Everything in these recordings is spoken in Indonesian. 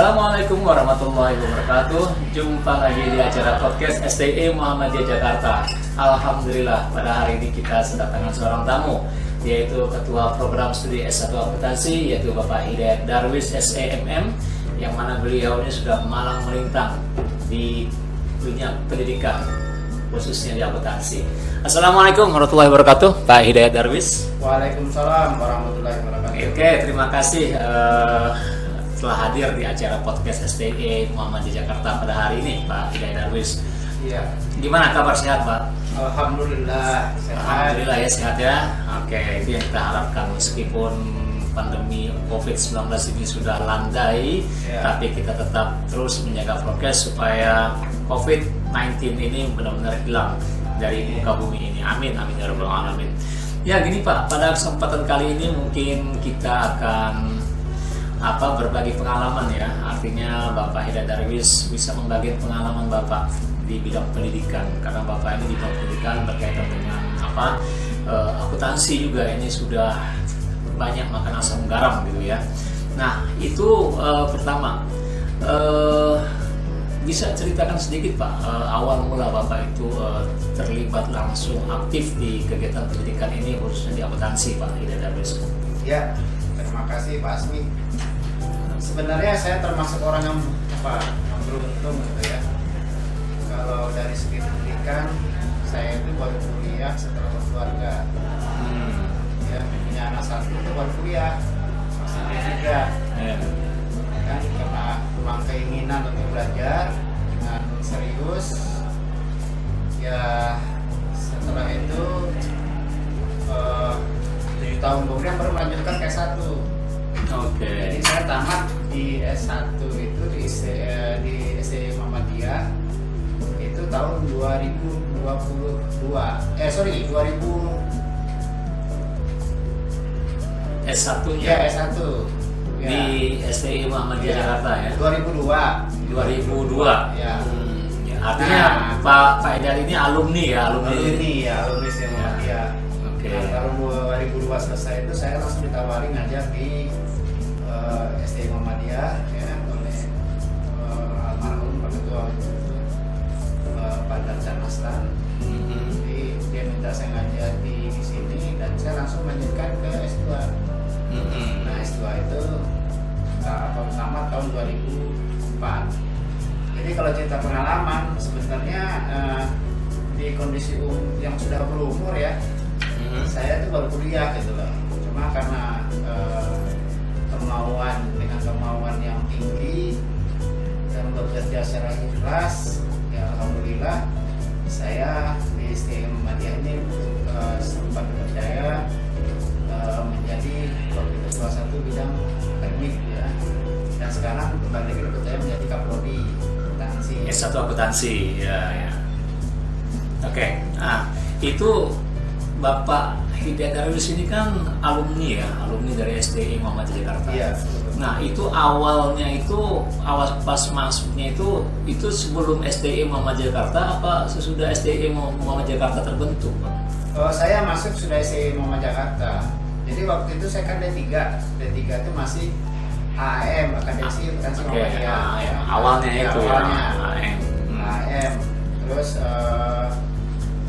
Assalamualaikum warahmatullahi wabarakatuh. Jumpa lagi di acara podcast STI Muhammadiyah Jakarta. Alhamdulillah pada hari ini kita kedatangan seorang tamu, yaitu Ketua Program Studi S1 Akuntansi, yaitu Bapak Hidayat Darwis SEMM, yang mana beliau ini sudah malang melintang di dunia pendidikan, khususnya di akuntansi. Assalamualaikum warahmatullahi wabarakatuh, Pak Hidayat Darwis. Waalaikumsalam warahmatullahi wabarakatuh. Oke, terima kasih telah hadir di acara podcast STI Muhammadiyah Jakarta pada hari ini, Pak Hidayat Darwis. Iya. Gimana kabar, sehat, Pak? Alhamdulillah sehat. Alhamdulillah ya, sehat ya. Oke, itu yang kita harapkan meskipun pandemi COVID-19 ini sudah landai, tapi kita tetap terus menjaga prokes supaya COVID-19 ini benar-benar hilang dari muka bumi ini. Amin, amin ya rabbal alamin. Ya gini Pak, pada kesempatan kali ini mungkin kita akan berbagi pengalaman ya. Artinya Bapak Hidayat Darwis bisa membagi pengalaman Bapak di bidang pendidikan, karena Bapak ini di bidang pendidikan berkaitan dengan akuntansi juga, ini sudah banyak makan asam garam gitu ya. Nah itu pertama, bisa ceritakan sedikit Pak, awal mula Bapak itu terlibat langsung aktif di kegiatan pendidikan ini, khususnya di akuntansi, Pak Hidayat Darwis. Ya, terima kasih Pak Asmi. Sebenarnya saya termasuk orang yang beruntung gitu ya. Kalau dari segi pendidikan, saya itu baru kuliah setelah berkeluarga. Ya, punya anak satu itu baru kuliah, masih juga. Kan karena memang keinginan untuk belajar dengan serius. Ya, setelah itu 7 tahun kemudian baru melanjutkan ke S1. Oke. Jadi saya tamat di S1 itu di STI Muhammadiyah itu tahun 2000 S1 ya S1 ya. Di STI Muhammadiyah Jakarta ya. 2002 ya. Ya, artinya Pak Hidayat ini alumni ya, alumni STI Muhammadiyah. Oke. Nah, tahun 2002 selesai itu saya langsung ditawari ngajar di STI Muhammadiyah ya, oleh almarhum Pak Ketua Pak Darjan Aslan. Jadi dia minta saya ngajar di sini dan saya langsung melanjutkan ke S2. Nah S2 itu pertama tahun 2004. Jadi kalau cerita pengalaman sebenarnya di kondisi yang sudah berumur ya, saya itu baru kuliah gitu loh. Cuma karena kemauan yang tinggi dan bekerja secara ikhlas, ya alhamdulillah saya di STI Muhammadiyah ini sempat dipercaya menjadi wakil ketua 1 bidang teknik ya, dan sekarang kembali lagi dipercaya menjadi Kaprodi akuntansi. S1 akuntansi ya. Oke. Nah itu Bapak Hidayat Darwis ini kan alumni dari STI Muhammadiyah Jakarta. Iya. Nah itu awalnya awal pas masuknya itu sebelum STI Muhammadiyah Jakarta apa sesudah STI Muhammadiyah Jakarta terbentuk, Pak? Saya masuk sudah STI Muhammadiyah Jakarta. Jadi waktu itu saya kan D3 itu masih AM, Akademisi Akuntansi Muhammadiyah. Awalnya itu awalnya. Ya, AM. Terus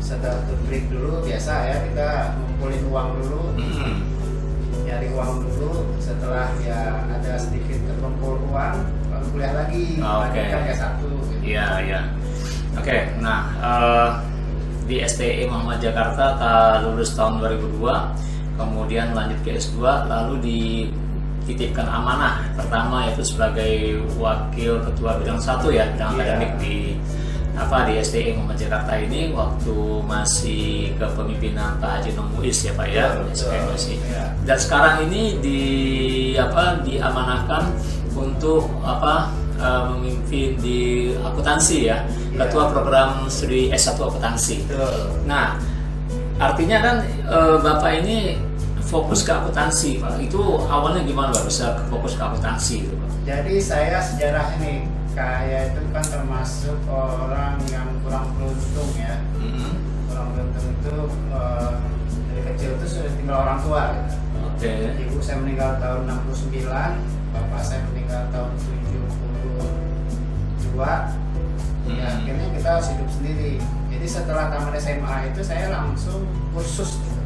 setelah itu break dulu, biasa ya kita ngumpulin uang dulu, nyari uang dulu. Setelah ya ada sedikit terkumpul uang, lalu kuliah lagi, lanjutkan S1. Iya. Oke. Nah di STI Muhammadiyah Jakarta lulus tahun 2002, kemudian lanjut ke S2, lalu dititipkan amanah pertama yaitu sebagai wakil ketua bidang 1 ya, bidang akademik di STI Muhammadiyah Jakarta ini waktu masih kepemimpinan Pak Haji Nong Muiz ya Pak ya. Dan sekarang ini diamanahkan untuk memimpin di akuntansi ya, Ketua Program Studi S1 Akuntansi. Nah, artinya kan Bapak ini fokus ke akuntansi, Pak. Itu awalnya gimana Pak bisa fokus ke akuntansi itu, Pak? Jadi saya sejarah ini kayak itu kan termasuk orang yang kurang beruntung ya. Kurang beruntung itu dari kecil itu sudah tinggal orang tua gitu. Ibu saya meninggal tahun 69, bapak saya meninggal tahun 76. berdua. Ya, akhirnya kita harus hidup sendiri. Jadi setelah tamat SMA itu saya langsung kursus gitu.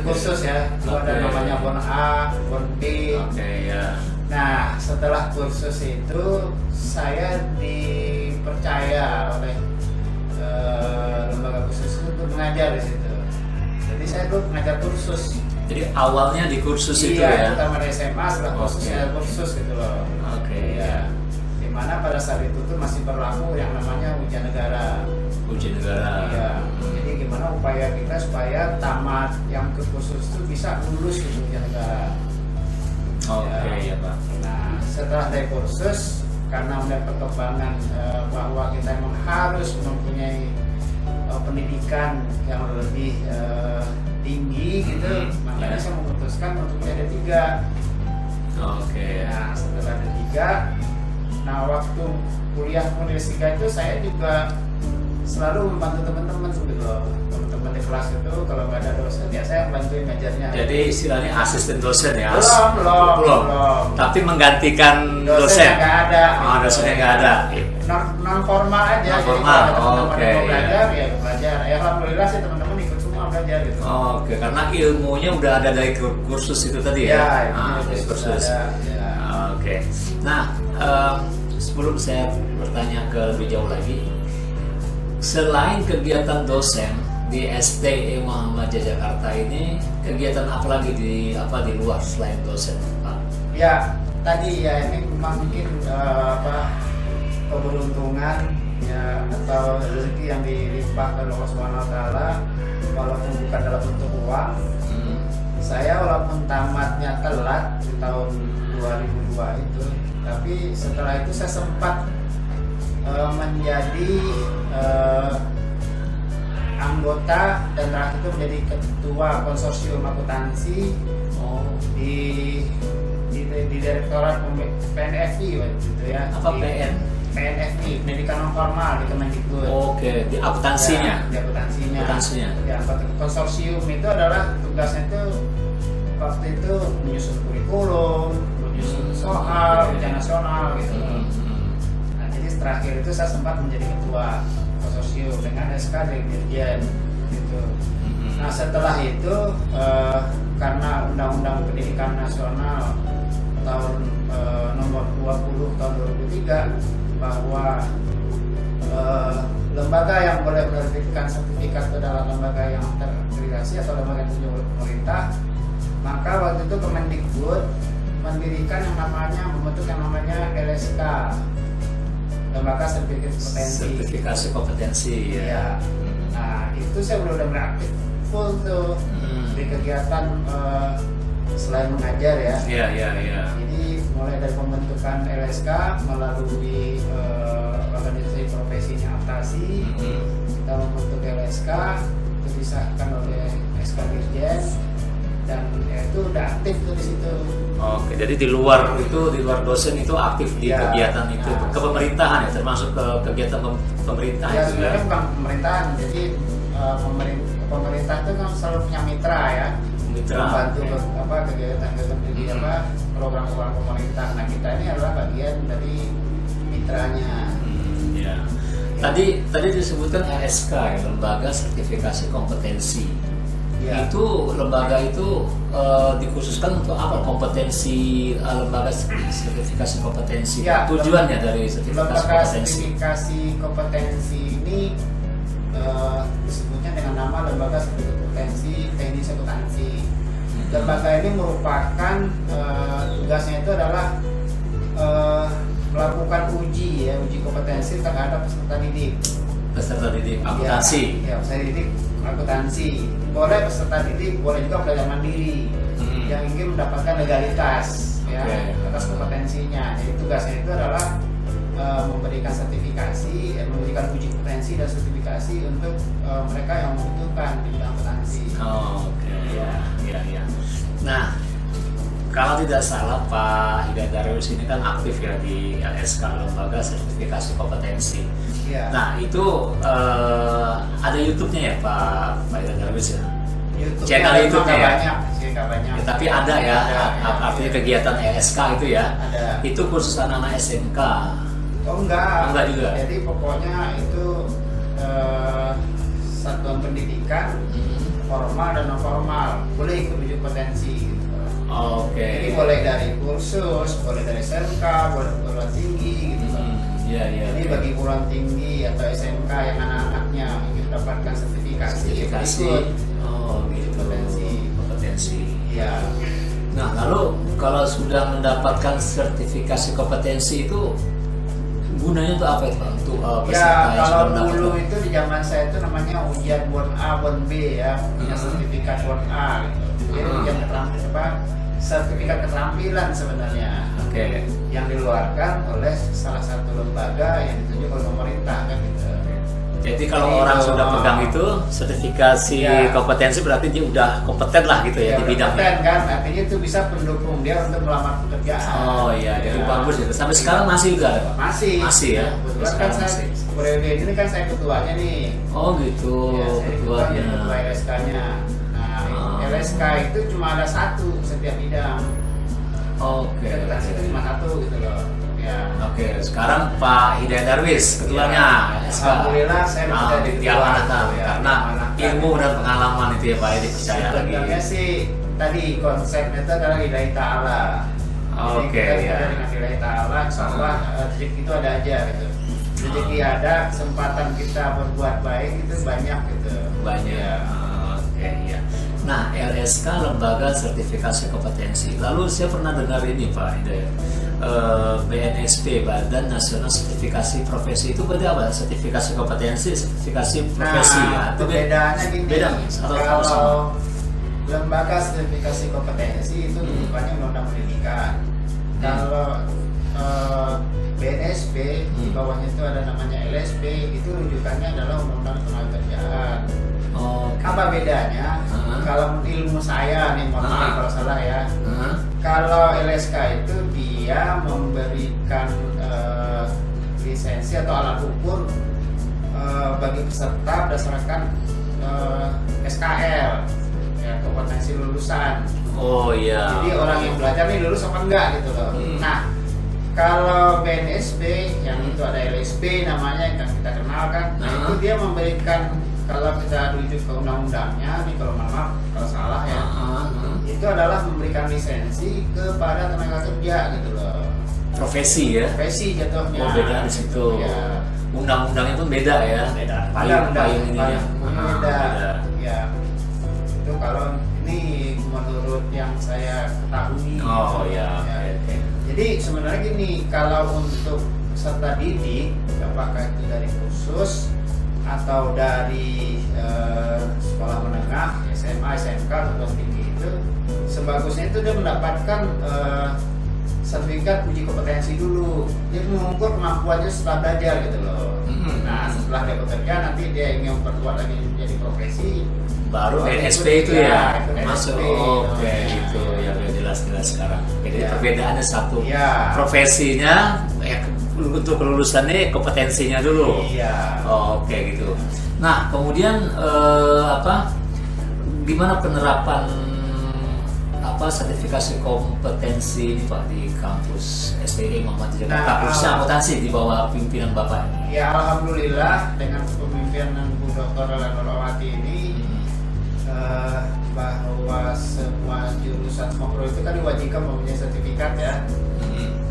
Kursus ya, ada namanya Bon A, Bon B. Ya. Nah, setelah kursus itu saya dipercaya oleh lembaga khusus itu untuk mengajar di situ. Jadi saya tuh mengajar kursus. Jadi awalnya di kursus itu ya? Iya, pertama di SMA setelah kursus gitu loh. Ya. Dimana pada saat itu tuh masih berlaku yang namanya ujian negara. Iya. Jadi gimana upaya kita supaya tamat yang ke kursus itu bisa lulus gitu ujian negara. Ya Pak. Nah, setelah dari kursus, karena melihat perkembangan bahwa kita memang harus mempunyai pendidikan yang lebih tinggi gitu, makanya saya memutuskan untuk jadi D3. Nah, setelah D3, nah waktu kuliah D3 itu saya juga selalu membantu teman-teman gitu loh. Teman-teman di kelas itu kalau nggak ada dosen ya saya bantuin ngajarnya. Jadi istilahnya asisten dosen ya? Belum. Tapi menggantikan dosen? Nggak ada. Dosennya nggak ada? Non formal aja. Non formal. Mau belajar ya belajar. Ya alhamdulillah sih teman-teman ikut semua belajar gitu. Karena ilmunya udah ada dari kursus itu tadi ya? Dari kursus. Nah, sebelum saya bertanya ke lebih jauh lagi, selain kegiatan dosen di STE Muhammadiyah Jakarta ini, kegiatan apa lagi di luar selain dosen, Pak? Ya, tadi ya ini memang mungkin keberuntungan ya atau rezeki yang dilimpahkan oleh Allah Subhanahu wa taala, walaupun bukan dalam bentuk uang. Saya walaupun tamatnya telat di tahun 2002 itu, tapi setelah itu saya sempat menjadi anggota dan terakhir itu menjadi ketua konsorsium akuntansi di Direktorat PNFI gitu ya. Apa PN? PNFI, pendidikan non formal di Kemendikbud. Di akuntansinya. Ya, di akuntansinya. Ya, konsorsium itu adalah tugasnya itu waktu itu menyusun kurikulum, menyusun soal ujian nasional gitu. Nah, jadi terakhir itu saya sempat menjadi ketua konsorsium dengan SK dari Dirjen gitu. Nah, setelah itu karena Undang-Undang Pendidikan Nasional tahun nomor 20 tahun 2003 bahwa lembaga yang boleh menerbitkan sertifikat itu adalah lembaga yang terakreditasi atau lembaga yang ditunjuk oleh pemerintah, maka waktu itu Kemendikbud mendirikan membentuk yang namanya LSK, lembaga sertifikasi kompetensi. Ya. Nah, itu saya udah beraktif full tuh di kegiatan selain mengajar ya. Iya. Jadi mulai dari pembentukan LSK melalui organisasi profesinya Aptasi, kita membentuk LSK, itu disahkan oleh SK Dirjen, dan itu udah aktif tuh di situ. Jadi di luar dosen itu aktif di kegiatan itu, kepemerintahan ya, termasuk ke kegiatan pemerintah ya, itu sebenarnya bukan pemerintahan, jadi pemerintah itu kan selalu punya mitra ya, membantu kegiatan di program-program pemerintah. Nah, kita ini adalah bagian dari mitranya. Tadi disebutkan LSK ya, lembaga sertifikasi kompetensi. Itu lembaga itu dikhususkan untuk apa? Kompetensi lembaga sertifikasi kompetensi. Tujuannya dari sertifikasi kompetensi ini disebutnya dengan nama lembaga sertifikasi kompetensi teknis akuntansi. Lembaga ini merupakan tugasnya itu adalah melakukan uji kompetensi terhadap peserta didik akuntansi. Peserta didik akuntansi. Boleh peserta didik, boleh juga belajar mandiri yang ingin mendapatkan legalitas atas kompetensinya. Jadi tugasnya itu adalah memberikan sertifikasi, memberikan uji kompetensi dan sertifikasi untuk mereka yang membutuhkan di bidang akuntansi. Iya. Nah, kalau tidak salah Pak Hidayatarius ini kan aktif ya di LSK, lembaga sertifikasi kompetensi. Nah, itu ada YouTube-nya ya Pak Hidayatarius ya? Channel YouTube-nya ya? Nggak banyak. Tapi ada ya, artinya kegiatan LSK itu ya? Ada. Itu khusus anak-anak SMK. Oh enggak. Enggak juga. Jadi pokoknya itu satuan pendidikan formal dan non formal boleh ikut uji kompetensi gitu. Oke. Jadi boleh dari kursus, boleh dari SMK, boleh perguruan tinggi gitu. Iya, iya. Jadi Oke. bagi perguruan tinggi atau SMK yang anak-anaknya ingin mendapatkan sertifikasi, Sertifikasi. ikut Oh, gitu. Kompetensi. ya. Nah, lalu kalau sudah mendapatkan sertifikasi kompetensi itu gunanya untuk apa itu Pak? Untuk peserta Ya, yang kalau sudah dulu mendapatkan? itu di zaman saya itu namanya ujian BON A, BON B ya, punya sertifikat BON A gitu. Jadi ujian keterampilan, sertifikat keterampilan sebenarnya Oke. yang dikeluarkan oleh salah satu lembaga yang ditunjuk oleh pemerintah kan gitu. Jadi kalau Jadi orang itu, sudah pegang itu sertifikasi Ya. kompetensi berarti dia udah kompeten lah gitu ya, di bidangnya. kompeten kan, artinya itu bisa pendukung dia untuk melamar pekerjaan. Oh iya, jadi Ya. bagus itu. Sampai sekarang masih juga ada Pak? Masih. Masih ya. Kebetulan kan Sekarang saya masih. periode ini kan saya ketuanya nih. Oh gitu, Ya, saya ketuanya. ketua LSK-nya. Nah, Ah. LSK itu cuma ada satu setiap bidang. Oke. Kompetensi itu cuma satu gitu loh. Ya. Oke, sekarang Pak Hidayat Darwis ketuanya. LSK. Alhamdulillah saya bisa jadi ketua. diamanatkan Ya, karena diamanatkan. ilmu dan pengalaman itu ya Pak, ya dipercaya lagi. Sebenarnya sih tadi konsepnya itu adalah hidayah ta'ala. Jadi Oke, kita ya. bekerja dengan hidayah ta'ala, insyaallah rezeki itu ada aja gitu. Rezeki ada, kesempatan kita berbuat baik itu banyak gitu. Banyak. Ya. Oke, ya. Nah, LSK Lembaga Sertifikasi Kompetensi. Lalu saya pernah dengar ini Pak Hidayat. BNSP, Badan Nasional Sertifikasi Profesi, itu berarti apa? Sertifikasi kompetensi, sertifikasi profesi. Nah, Itu perbedaannya gini. beda atau sama? Kalau lembaga sertifikasi kompetensi itu rujukannya undang-undang pendidikan. Kalau BNSP di bawahnya itu ada namanya LSP, itu rujukannya adalah undang-undang ketenagakerjaan. Oke. Apa bedanya? Kalau ilmu saya nih, mohon maaf kalau salah ya. Kalau LSK itu dia memberikan lisensi atau alat ukur bagi peserta berdasarkan SKL, ya, kompetensi lulusan. Oh iya. Jadi orang yang belajar nih lulus apa enggak gitu loh. Nah, kalau BNSP yang itu ada LSP namanya yang kita kenal kan, nah itu dia memberikan, kalau kita rujuk ke undang-undangnya nih, kalau maaf kalau salah ya, itu adalah memberikan lisensi kepada tenaga kerja gitu loh. Profesi ya. Profesi jatuhnya. Oh, beda di situ. Ya. Undang-undangnya pun beda ya. Beda. Payung ini ya. Beda. Ya. Itu kalau ini menurut yang saya ketahui. Oh ya. Ya. Oke. Jadi sebenarnya gini, kalau untuk peserta didik, apakah itu dari khusus atau dari sekolah menengah, SMA, SMK, atau tinggi, itu sebagusnya itu dia mendapatkan sertifikat uji kompetensi dulu. Dia mengukur kemampuannya setelah belajar gitu loh. Nah, setelah dia bekerja nanti dia ingin memperkuat lagi menjadi profesi, Baru BNSP itu ya. Masuk. Oke, gitu ya, jelas sekarang. Jadi Ya. perbedaannya satu. Ya. Profesinya untuk kelulusannya kompetensinya dulu. Iya. Oke gitu. Nah kemudian gimana penerapan sertifikasi kompetensi ini Pak di kampus STI Muhammadiyah Jakarta, khususnya akuntansi di bawah pimpinan Bapak ini? Ya, alhamdulillah dengan kepemimpinan Bu Dr. Lenorowati ini bahwa semua jurusan makro itu kan diwajibkan mempunyai sertifikat ya.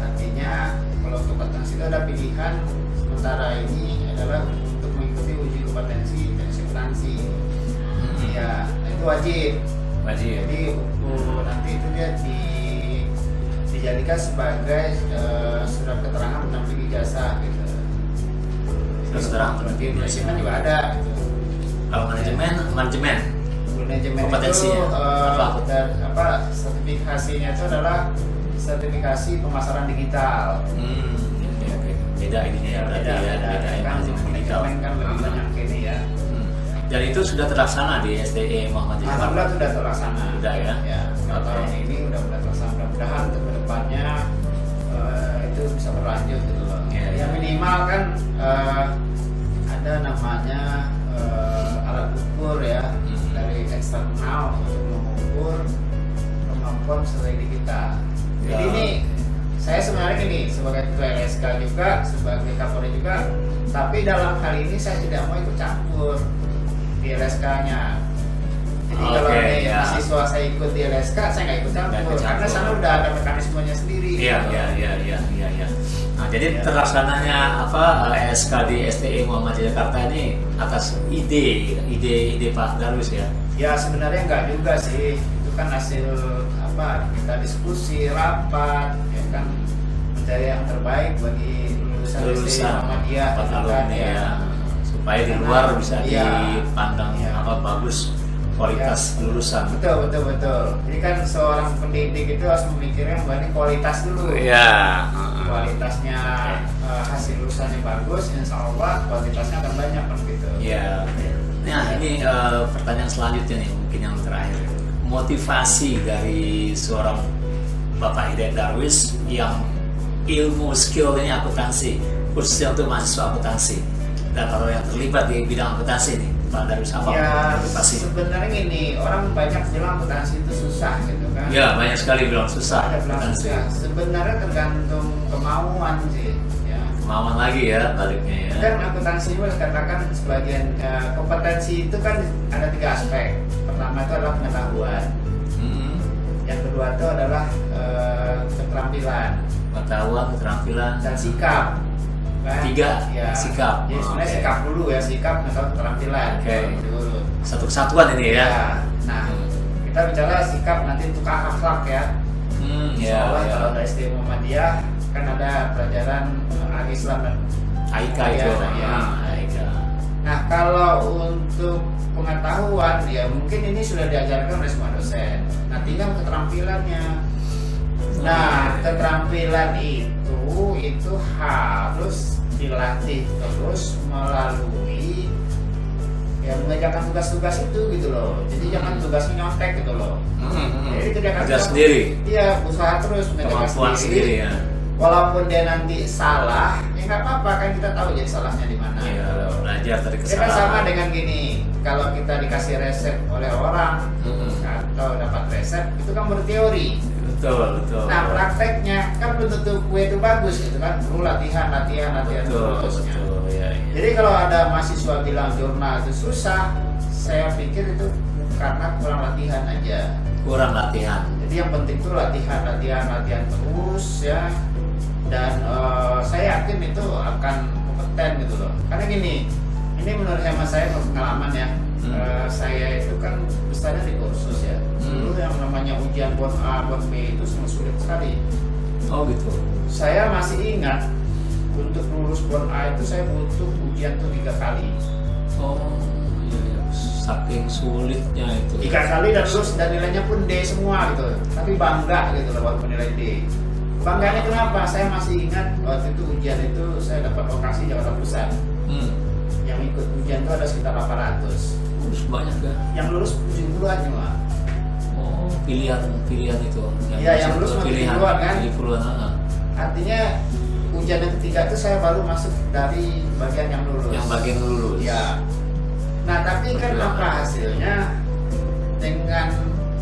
Artinya kalau kompetensi itu ada pilihan, sementara ini adalah untuk mengikuti uji kompetensi dan akuntansi. Ya, itu wajib. Jadi nanti itu dia dijadikan sebagai surat keterangan pendamping ijazah gitu. Surat keterangan pendamping ijazah. Manajemen juga ada gitu. Kalau manajemen Kompetensinya itu sertifikasinya itu adalah sertifikasi pemasaran digital. Oke. Beda ininya ya, berarti ya, beda ya, Kan manajemen digital. manajemen kan lebih banyak ini ya. Dan itu sudah terlaksana di STI Muhammadiyah Jakarta. Alhamdulillah sudah terlaksana. Sudah ya. Ya, Oke. tahun ini udah terlaksana. Mudah-mudahan untuk kedepannya itu bisa berlanjut gitu loh. Ya. Yang minimal kan ada namanya alat ukur ya dari eksternal untuk mengukur kemampuan peserta didik kita. Jadi Ya. ini saya sebenarnya gini, sebagai ketua LSK juga, sebagai Kapolri juga, tapi dalam hal ini saya tidak mau ikut campur di LSK-nya. Jadi kalau ini mahasiswa saya ikut di LSK, saya nggak ikut campur, karena sana udah ada mekanismenya sendiri. Iya. Nah, jadi terlaksananya LSK di STI Muhammadiyah Jakarta ini atas ide Pak Darwis ya? Ya sebenarnya nggak juga sih, itu kan hasil kita diskusi, rapat, ya kan, mencari yang terbaik bagi lulusan STI Muhammadiyah, supaya di luar bisa dipandang bagus kualitas lulusan. Betul. Jadi kan seorang pendidik itu harus memikirkan bahwa ini kualitas dulu. Iya. Kualitasnya hasil lulusannya bagus, insya Allah kualitasnya akan banyak kan gitu. Iya. Nah ini pertanyaan selanjutnya nih, mungkin yang terakhir. Motivasi dari seorang Bapak Hidayat Darwis yang ilmu skillnya akuntansi, khususnya untuk mahasiswa akuntansi, dan kalau yang terlibat di bidang akuntansi nih, Pak Darwis apa motivasi? Sebenarnya gini, orang banyak bilang akuntansi itu susah gitu kan? Ya banyak sekali bilang susah. Sebenarnya tergantung kemauan sih. Ya. Kemauan lagi ya baliknya ya. Kan akuntansi itu katakan sebagian kompetensi itu kan ada 3 aspek. Pertama itu adalah pengetahuan. Yang kedua itu adalah keterampilan. Pengetahuan, keterampilan, dan sikap. Kan? 3 ya. sikap. Jadi sebenarnya sikap dulu ya, sikap atau keterampilan. Dulu. Satu kesatuan ini ya. Nah, kita bicara sikap nanti untuk akhlak ya. Kalau dari STI Muhammadiyah kan ada pelajaran Islam dan Aika itu. Aika. Nah, kalau untuk pengetahuan ya mungkin ini sudah diajarkan oleh semua dosen. Nah, tinggal keterampilannya. Nah, keterampilan itu harus dilatih terus melalui mengerjakan tugas-tugas itu gitu loh. Jadi jangan tugasnya nyontek gitu loh. Jadi kerja sendiri. Iya, usaha terus mengerjakan sendiri. Ya. Walaupun dia nanti salah, ya nggak apa-apa kan kita tahu jadi salahnya di mana. Iya, belajar dari kesalahan. Itu kan sama dengan gini, kalau kita dikasih resep oleh orang atau dapat resep, itu kan berteori. Betul. Nah prakteknya kan belum tentu kue itu bagus gitu kan, perlu latihan terusnya. Ya. Jadi kalau ada mahasiswa bilang jurnal itu susah, saya pikir itu karena kurang latihan aja. Kurang latihan. Jadi yang penting itu latihan terus ya. Dan saya yakin itu akan kompeten gitu loh. Karena gini, ini menurut hemat saya pengalaman ya. Saya itu kan besarnya di kursus ya. Dulu yang namanya ujian buat A, buat B itu sangat sulit sekali. Oh gitu. Saya masih ingat untuk lulus buat A itu saya butuh ujian tuh 3 kali. Oh iya. Saking sulitnya itu. 3 kali dan lulus dan nilainya pun D semua gitu. Tapi bangga gitu loh waktu nilai D. Bangganya kenapa? Saya masih ingat waktu itu ujian itu saya dapat lokasi Jakarta Pusat. Yang ikut ujian itu ada sekitar 800. Banyak ya? Yang lulus 70-an cuma. Oh, pilihan itu. Yang lulus 70-an kan? 70-an. Artinya ujian yang ketiga itu saya baru masuk dari bagian yang lulus. Yang bagian lulus. Ya. Nah, tapi kan apa hasilnya? Dengan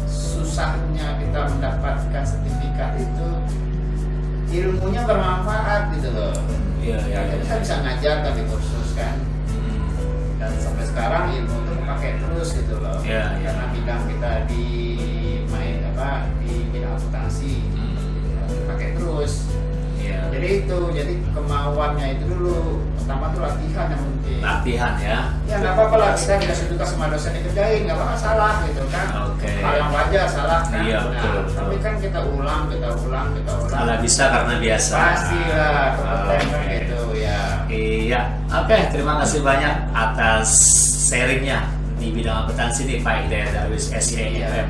susahnya kita mendapatkan sertifikat itu, ilmunya bermanfaat gitu loh. Iya. Jadi saya bisa ngajar di kursus kan. Dan sampai sekarang ilmu itu pakai terus gitu loh. Karena bidang kita di bidang akuntansi pakai terus. Jadi kemauannya itu dulu. Pertama tuh latihan yang penting. Latihan ya. Ya nggak apa-apa lah, kita dikasih tugas sama dosen dikerjain, nggak apa-apa salah gitu kan. Hal yang wajar salah kan. Iya betul. Tapi kan kita ulang. Salah bisa karena biasa. Pastilah kompeten gitu ya. Iya. Oke, terima kasih banyak atas sharingnya di bidang akuntansi nih Pak Hidayat Darwis SIAIFM.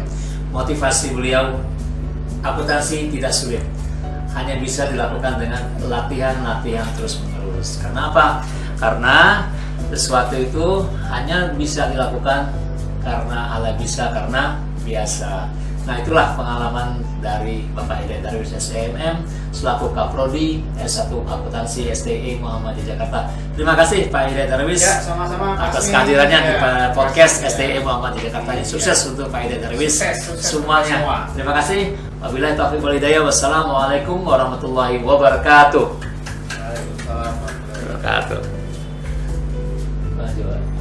Motivasi beliau, akuntansi tidak sulit, hanya bisa dilakukan dengan latihan terus menerus. Karena apa? Karena sesuatu itu hanya bisa dilakukan karena ala bisa, karena biasa. Nah, itulah pengalaman dari Bapak Hidayat Darwis STMM selaku Kaprodi S1 Akuntansi STI Muhammadiyah Jakarta. Terima kasih Pak Hidayat Darwis Ya, sama-sama atas Pak kehadirannya Asmi. di Ya, podcast ya. STI Muhammadiyah Jakarta ini. Sukses untuk Pak Hidayat Darwis Sukses semuanya. semua. Terima kasih. Wabillahi taufiq wal hidayah. Wassalamualaikum warahmatullahi wabarakatuh. Waalaikumsalam warahmatullahi wabarakatuh. Wabarakatuh. Lanjut.